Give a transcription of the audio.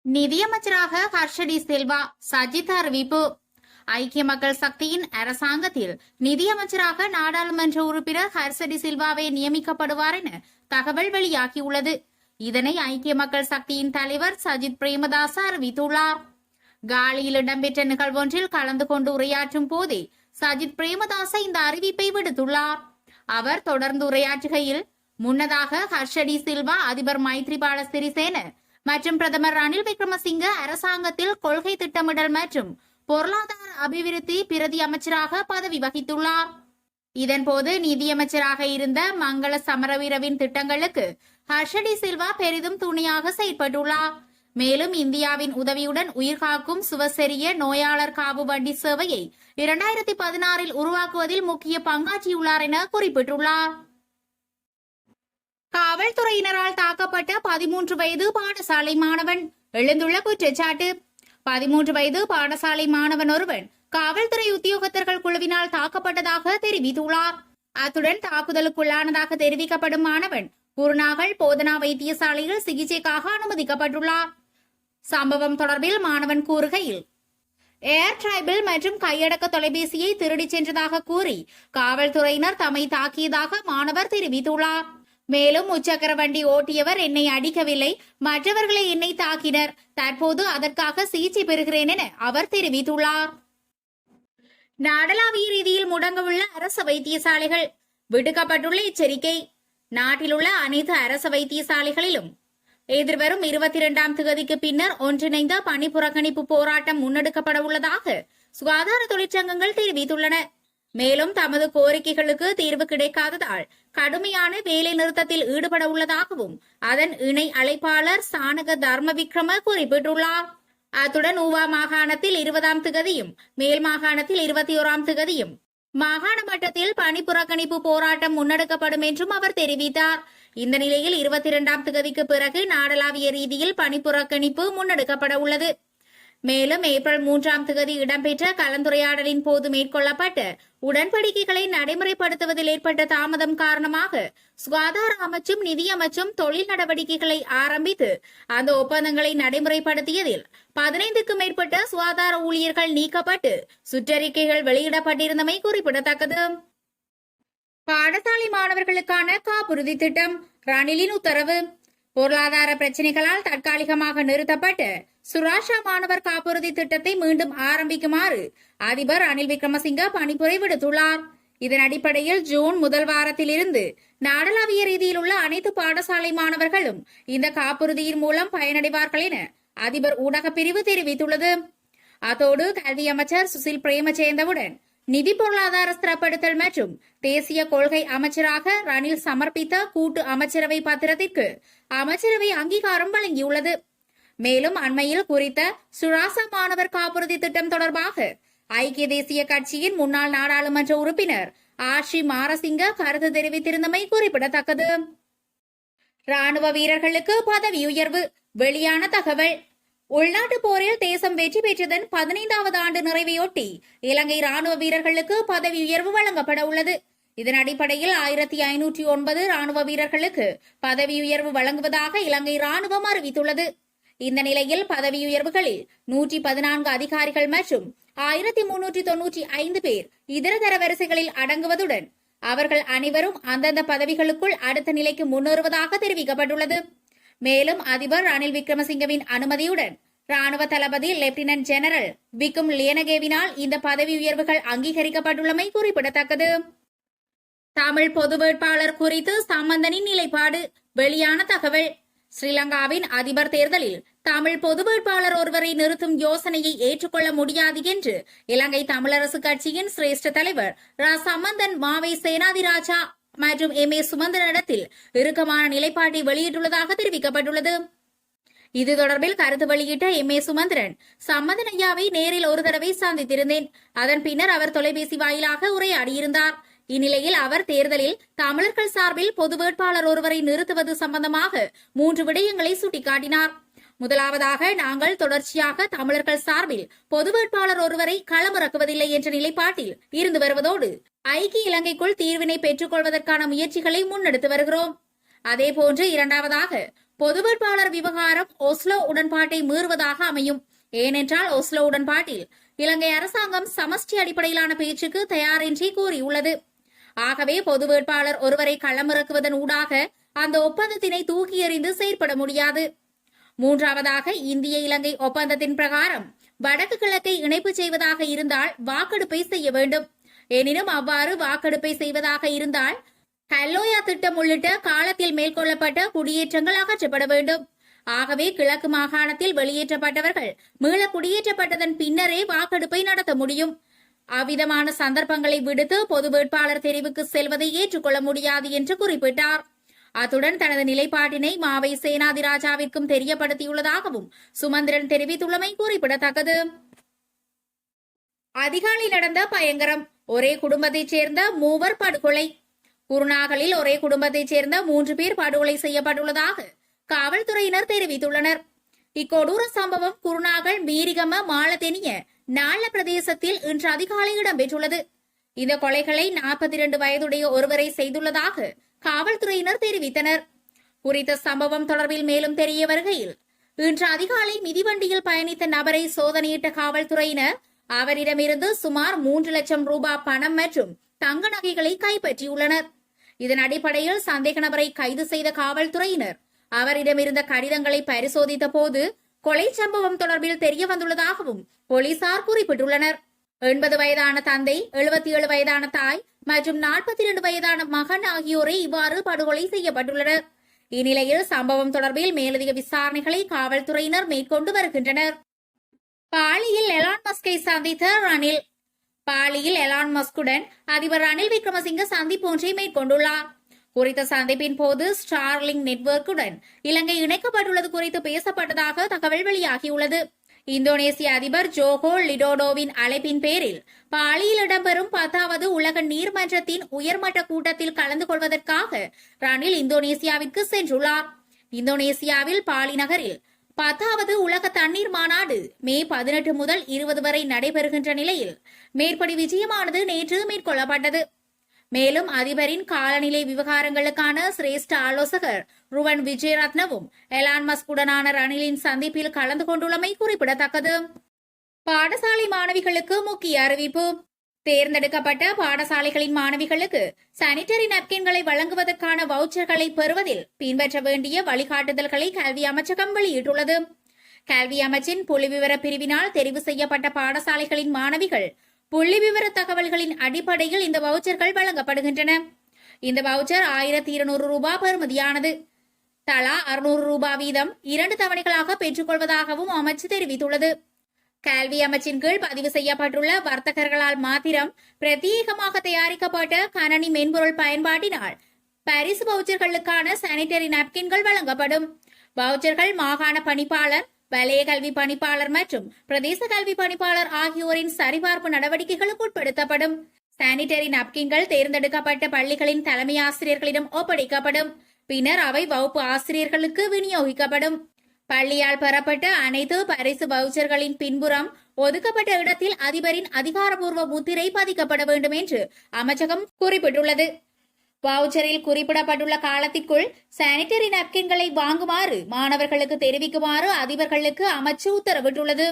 நிதியமைச்சராக ஹர்ஷடி செல்வா சஜித் அறிவிப்பு. ஐக்கிய மக்கள் சக்தியின் அரசாங்கத்தில் நிதியமைச்சராக நாடாளுமன்ற உறுப்பினர் ஹர்ஷடி சில்வாவே நியமிக்கப்படுவார் என தகவல் வெளியாகியுள்ளது. இதனை ஐக்கிய மக்கள் சக்தியின் தலைவர் சஜித் பிரேமதாச அறிவித்துள்ளார். காலியில் இடம்பெற்ற நிகழ்வொன்றில் கலந்து கொண்டு உரையாற்றும் போதே சஜித் பிரேமதாச இந்த அறிவிப்பை விடுத்துள்ளார். அவர் தொடர்ந்து உரையாற்றுகையில், முன்னதாக ஹர்ஷடி சில்வா அதிபர் மைத்ரிபால சிறிசேன மற்றும் பிரதமர் ரணில் விக்ரமசிங்க அரசாங்கத்தில் கொள்கை திட்டமிடல் மற்றும் பொருளாதார அபிவிருத்தி பிரதி அமைச்சராக பதவி வகித்துள்ளார். இதன்போது நிதியமைச்சராக இருந்த மங்கள சமரவீரவின் திட்டங்களுக்கு ஹர்ஷடி சில்வா பெரிதும் துணையாக செயற்பட்டுள்ளார். மேலும் இந்தியாவின் உதவியுடன் உயிர்காக்கும் சுவசெரிய நோயாளர் காவு வண்டி சேவையை 2016 உருவாக்குவதில் முக்கிய பங்காற்றியுள்ளார் என குறிப்பிட்டுள்ளார். காவல்துறையினரால் தாக்கப்பட்ட 13 வயது பாடசாலை மாணவன் எழுந்துள்ள குற்றச்சாட்டு. 13 வயது பாடசாலை மாணவன் ஒருவன் காவல்துறை உத்தியோகத்தர்கள் குழுவினால் தாக்கப்பட்டதாக தெரிவித்துள்ளார். அத்துடன் தாக்குதலுக்குள்ளானதாக தெரிவிக்கப்படும் மாணவன் குருநாகல் போதனா வைத்தியசாலையில் சிகிச்சைக்காக அனுமதிக்கப்பட்டுள்ளார். சம்பவம் தொடர்பில் மாணவன் கூறுகையில், ஏர் டிரைபிள் மற்றும் கையடக்க தொலைபேசியை திருடிச் சென்றதாக கூறி காவல்துறையினர் தம்மை தாக்கியதாக மாணவர் தெரிவித்துள்ளார். மேலும் முச்சக்கர வண்டி ஓட்டியவர் என்னை அடிக்கவில்லை, மற்றவர்களை என்னை தாக்கினர், தற்போது அதற்காக சிகிச்சை பெறுகிறேன் என அவர் தெரிவித்துள்ளார். நாடளாவிய ரீதியில் முடங்கவுள்ள அரசு வைத்தியசாலைகள் விடுக்கப்பட்டுள்ள எச்சரிக்கை. நாட்டில் உள்ள அனைத்து அரசு வைத்தியசாலைகளிலும் எதிர்வரும் 22ஆம் தேதிக்கு பின்னர் ஒன்றிணைந்த பணி புறக்கணிப்பு போராட்டம் முன்னெடுக்கப்பட உள்ளதாக சுகாதார தொழிற்சங்கங்கள் தெரிவித்துள்ளன. மேலும் தமது கோரிக்கைகளுக்கு தீர்வு கிடைக்காததால் கடுமையான வேலை நிறுத்தத்தில் ஈடுபட உள்ளதாகவும் அதன் இணை அழைப்பாளர் சானக தர்ம விக்ரம குறிப்பிட்டுள்ளார். அத்துடன் ஊவா மாகாணத்தில் 20ஆம் தேதியும் மேல் மாகாணத்தில் 21ஆம் தேதியும் மாகாண மட்டத்தில் பணி புறக்கணிப்பு போராட்டம் முன்னெடுக்கப்படும் என்றும் அவர் தெரிவித்தார். இந்த நிலையில் 22ஆம் தேதிக்கு பிறகு நாடளாவிய ரீதியில் பணி புறக்கணிப்பு முன்னெடுக்கப்பட உள்ளது. மேலும் ஏப்ரல் 3ஆம் தேதி இடம்பெற்ற கலந்துரையாடலின் போது மேற்கொள்ளப்பட்ட உடன்படிக்கைகளை நடைமுறைப்படுத்துவதில் ஏற்பட்ட தாமதம் காரணமாக சுகாதார அமைச்சும் நிதியமைச்சும் தொழில் நடவடிக்கைகளை ஆரம்பித்து அந்த ஒப்பந்தங்களை நடைமுறைப்படுத்தியதில் 15க்கும் மேற்பட்ட சுகாதார ஊழியர்கள் நீக்கப்பட்டு சுற்றறிக்கைகள் வெளியிடப்பட்டிருந்தமை குறிப்பிடத்தக்கது. பாடசாலை மாணவர்களுக்கான காப்புறுதி திட்டம் ரணிலின் உத்தரவு. பொருளாதார பிரச்சினைகளால் தற்காலிகமாக நிறுத்தப்பட்ட சுராஷா மாணவர் காப்புறுதி திட்டத்தை மீண்டும் ஆரம்பிக்குமாறு அதிபர் ரணில் விக்ரமசிங்க பணிப்புரை விடுத்துள்ளார். இதன் அடிப்படையில் ஜூன் முதல் வாரத்திலிருந்து நாடளாவிய ரீதியில் உள்ள அனைத்து பாடசாலை மாணவர்களும் இந்த காப்புறுதியின் மூலம் பயனடைவார்கள் என அதிபர் ஊடகப் பிரிவு தெரிவித்துள்ளது. அதோடு கல்வி அமைச்சர் சுசில் பிரேமச்சேந்தவுடன் நிதி பொருளாதார ஸ்திரப்படுத்தல் மற்றும் தேசிய கொள்கை அமைச்சராக ரணில் சமர்ப்பித்த கூட்டு அமைச்சரவை பத்திரத்திற்கு அமைச்சரவை அங்கீகாரம் வழங்கியுள்ளது. மேலும் அண்மையில் குறித்த சுராசா மாணவர் காப்புறுதி திட்டம் தொடர்பாக ஐக்கிய தேசிய கட்சியின் முன்னாள் நாடாளுமன்ற உறுப்பினர் ஆஷி மாரசிங்க கருத்து தெரிவித்திருந்தமை குறிப்பிடத்தக்கது. ராணுவ வீரர்களுக்கு பதவி உயர்வு வெளியான தகவல். உள்நாட்டு போரில் தேசம் வெற்றி பெற்றதன் 15வது ஆண்டு நிறைவையொட்டி இலங்கை ராணுவ வீரர்களுக்கு பதவி உயர்வு வழங்கப்பட உள்ளது. இதன் அடிப்படையில் 1509 ராணுவ வீரர்களுக்கு பதவி உயர்வு வழங்குவதாக இலங்கை ராணுவம் அறிவித்துள்ளது. இந்த நிலையில் பதவி உயர்வுகளில் 114 அதிகாரிகள் மற்றும் 1395 பேர் இதர தரவரிசைகளில் அடங்குவதுடன் அவர்கள் அனைவரும் அந்தந்த பதவிகளுக்குள் அடுத்த நிலைக்கு முன்னேறுவதாக தெரிவிக்கப்பட்டுள்ளது. மேலும் அதிபர் ரணில் விக்ரமசிங்கவின் அனுமதியுடன் ராணுவ தளபதி லெப்டினன்ட் ஜெனரல் விக்கும் லியனகேவினால் இந்த பதவி உயர்வுகள் அங்கீகரிக்கப்பட்டுள்ளமை குறிப்பிடத்தக்கது. தமிழ் பொது வேட்பாளர் குறித்து சம்பந்தனின் நிலைப்பாடு வெளியான தகவல். ஸ்ரீலங்காவின் அதிபர் தேர்தலில் தமிழ் பொது வேட்பாளர் ஒருவரை நிறுத்தும் யோசனையை ஏற்றுக்கொள்ள முடியாது என்று இலங்கை தமிழரசு கட்சியின் சிரேஷ்ட தலைவர் ரா சம்பந்தன் மாவை சேனாதிராஜா மற்றும் எம் ஏ சுமந்திரனிடத்தில் இறுக்கமான நிலைப்பாட்டை வெளியிட்டுள்ளதாக தெரிவிக்கப்பட்டுள்ளது. இது தொடர்பில் கருத்து வெளியிட்ட எம் ஏ சுமந்திரன், சம்பந்தன் ஐயாவை நேரில் ஒரு தடவை சந்தித்திருந்தேன். அதன் பின்னர் அவர் தொலைபேசி வாயிலாக உரையாடியிருந்தார். இந்நிலையில் அவர் தேர்தலில் தமிழர்கள் சார்பில் பொது வேட்பாளர் ஒருவரை நிறுத்துவது சம்பந்தமாக 3 விடயங்களை சுட்டிக்காட்டினார். முதலாவதாக, நாங்கள் தொடர்ச்சியாக தமிழர்கள் சார்பில் பொது வேட்பாளர் ஒருவரை களமிறக்குவதில்லை என்ற நிலைப்பாட்டில் இருந்து வருவதோடு ஐக்கிய இலங்கைக்குள் தீர்வினை பெற்றுக் கொள்வதற்கான முயற்சிகளை முன்னெடுத்து வருகிறோம். அதேபோன்று இரண்டாவதாக, பொது வேட்பாளர் விவகாரம் ஒஸ்லோ உடன்பாட்டை மீறுவதாக அமையும். ஏனென்றால் ஒஸ்லோ உடன்பாட்டில் இலங்கை அரசாங்கம் சமஷ்டி அடிப்படையிலான பேச்சுக்கு தயாரின்றி கூறியுள்ளது. ஆகவே பொது வேட்பாளர் ஒருவரை களமிறக்குவதன் ஊடாக அந்த ஒப்பந்தத்தினை தூக்கி எறிந்து செயற்பட முடியாது. மூன்றாவதாக, இந்திய இலங்கை ஒப்பந்தத்தின் பிரகாரம் வடக்கு கிழக்கை இணைப்பு செய்வதாக இருந்தால் வாக்கெடுப்பை செய்ய வேண்டும். எனினும் அவ்வாறு வாக்கெடுப்பை செய்வதாக இருந்தால் ஹல்லோயா திட்டம் உள்ளிட்ட காலத்தில் மேற்கொள்ளப்பட்ட குடியேற்றங்கள் அகற்றப்பட வேண்டும். ஆகவே கிழக்கு மாகாணத்தில் வெளியேற்றப்பட்டவர்கள் மீள குடியேற்றப்பட்டதன் பின்னரே வாக்கெடுப்பை நடத்த முடியும். அவ்விதமான சந்தர்ப்பங்களை விடுத்து பொது வேட்பாளர் தெரிவுக்கு செல்வதை ஏற்றுக்கொள்ள முடியாது என்று குறிப்பிட்டார். அத்துடன் தனது நிலைப்பாட்டினை மாவை சேனாதிராஜாவிற்கும் தெரியப்படுத்தியுள்ளதாகவும் சுமந்திரன் தெரிவித்துள்ளமை குறிப்பிடத்தக்கது. அதிகாலை நடந்த பயங்கரம். ஒரே குடும்பத்தைச் சேர்ந்த 3 படுகொலை. குருநாகலில் ஒரே குடும்பத்தைச் சேர்ந்த 3 பேர் படுகொலை செய்யப்பட்டுள்ளதாக காவல்துறையினர் தெரிவித்துள்ளனர். இக்கொடூர சம்பவம் குருநாகல் மீரிகம மாலத்தெனிய நாள பிரதேசத்தில் இன்று அதிகாலை இடம்பெற்றுள்ளது. இந்த கொலைகளை 42 வயதுடைய ஒருவரை செய்துள்ளதாக காவல்துறையினர் தெரிவித்தனர். குறித்த சம்பவம் தொடர்பில் மேலும் தெரிய வருகையில், இன்று அதிகாலை மிதிவண்டியில் பயணித்த நபரை சோதனையிட்ட காவல்துறையினர் அவரிடமிருந்து சுமார் 3 லட்சம் ரூபாய் பணம் மற்றும் தங்க நகைகளை கைப்பற்றியுள்ளனர். இதன் அடிப்படையில் சந்தேக நபரை கைது செய்த காவல்துறையினர் அவரிடமிருந்த கடிதங்களை பரிசோதித்த போது கொலை சம்பவம் தொடர்பில் தெரிய வந்துள்ளதாகவும் போலீசார் குறிப்பிட்டுள்ளனர். 80 வயதான தந்தை, 77 வயதான தாய் மற்றும் 42 வயதான மகன் ஆகியோரை இவ்வாறு படுகொலை செய்யப்பட்டுள்ளனர். இந்நிலையில் சம்பவம் தொடர்பில் மேலதிக விசாரணைகளை காவல்துறையினர் மேற்கொண்டு வருகின்றனர். பாலியில் எலான் மஸ்கை சந்தித்த ரணில். பாலியில் எலான் மஸ்குடன் அதிபர் ரணில் விக்ரமசிங்க சந்திப்பு ஒன்றை மேற்கொண்டுள்ளார். குறித்த சந்திப்பின் போது ஸ்டார்லிங் நெட்வொர்க்குடன் இலங்கை இணைக்கப்பட்டுள்ளது குறித்து பேசப்பட்டதாக தகவல் வெளியாகியுள்ளது. இந்தோனேசிய அதிபர் ஜோகோ லிடோடோவின் அழைப்பின் பேரில் பாலியில் இடம்பெறும் 10வது உலக நீர்மன்றத்தின் உயர்மட்ட கூட்டத்தில் கலந்து கொள்வதற்காக ரணில் இந்தோனேசியாவிற்கு சென்றுள்ளார். இந்தோனேசியாவில் பாலி நகரில் 10வது உலக தண்ணீர் மாநாடு மே 18 முதல் 20 வரை நடைபெறுகின்ற நிலையில் மேற்படி விஜயமானது நேற்று மேற்கொள்ளப்பட்டது. மேலும் அதிபரின் காலநிலை விவகாரங்களுக்கான சிரேஷ்ட ஆலோசகர் ருவன் விஜயரத்னவும் எலான் மஸ்குடனான ரணிலின் சந்திப்பில் கலந்து கொண்டுள்ளமை குறிப்பிடத்தக்கது. பாடசாலை மாணவிகளுக்கு முக்கிய அறிவிப்பு. தேர்ந்தெடுக்கப்பட்ட பாடசாலைகளின் மாணவிகளுக்கு சானிட்டரி நாப்கின்களை வழங்குவதற்கான வவுச்சர்களை பெறுவதில் பின்பற்ற வேண்டிய வழிகாட்டுதல்களை கல்வி அமைச்சகம் வெளியிட்டுள்ளது. கல்வி அமைச்சின் புள்ளிவிவர பிரிவினால் தெரிவு செய்யப்பட்ட பாடசாலைகளின் மாணவிகள் புள்ளிவிவர தகவல்களின் அடிப்படையில் இந்த வவுச்சர்கள் வழங்கப்படுகின்றன. இந்த வவுச்சர் 1200 ரூபாய் பெறுமதியானது. தலா 600 ரூபாய் வீதம் 2 தவணைகளாக பெற்றுக்கொள்வதாகவும் அமைச்சு தெரிவித்துள்ளது. கல்வி அமைச்சின் கீழ் பதிவு செய்யப்பட்டுள்ள வர்த்தகர்களால் மாத்திரம் பிரத்யேகமாக தயாரிக்கப்பட்ட கணனி மென்பொருள் பயன்பாட்டினால் பரிசு வவுச்சர்களுக்கான சானிட்டரி நாப்கின்கள் வழங்கப்படும். வவுச்சர்கள் மாகாண பணிப்பாளர், வலய கல்வி பணிப்பாளர் மற்றும் பிரதேச கல்வி பணிப்பாளர் ஆகியோரின் சரிபார்ப்பு நடவடிக்கைகளுக்கு உட்படுத்தப்படும். சானிட்டரி நாப்கின்கள் தேர்ந்தெடுக்கப்பட்ட பள்ளிகளின் தலைமை ஆசிரியர்களிடம் ஒப்படைக்கப்படும். பின்னர் அவை வகுப்பு ஆசிரியர்களுக்கு விநியோகிக்கப்படும். பள்ளியால் பெறப்பட்ட அனைத்து பரிசு வவுச்சர்களின் பின்புறம் ஒதுக்கப்பட்ட இடத்தில் அதிபரின் அதிகாரப்பூர்வ முத்திரை பதிக்கப்பட வேண்டும் என்று அமைச்சகம் குறிப்பிட்டுள்ளது. வவுச்சரில் குறிப்பிடப்பட்டுள்ள காலத்திற்குள் சானிட்டரி நாப்கின்களை வாங்குமாறு மாணவர்களுக்கு தெரிவிக்குமாறு அதிபர்களுக்கு அமைச்சு உத்தரவிட்டுள்ளது.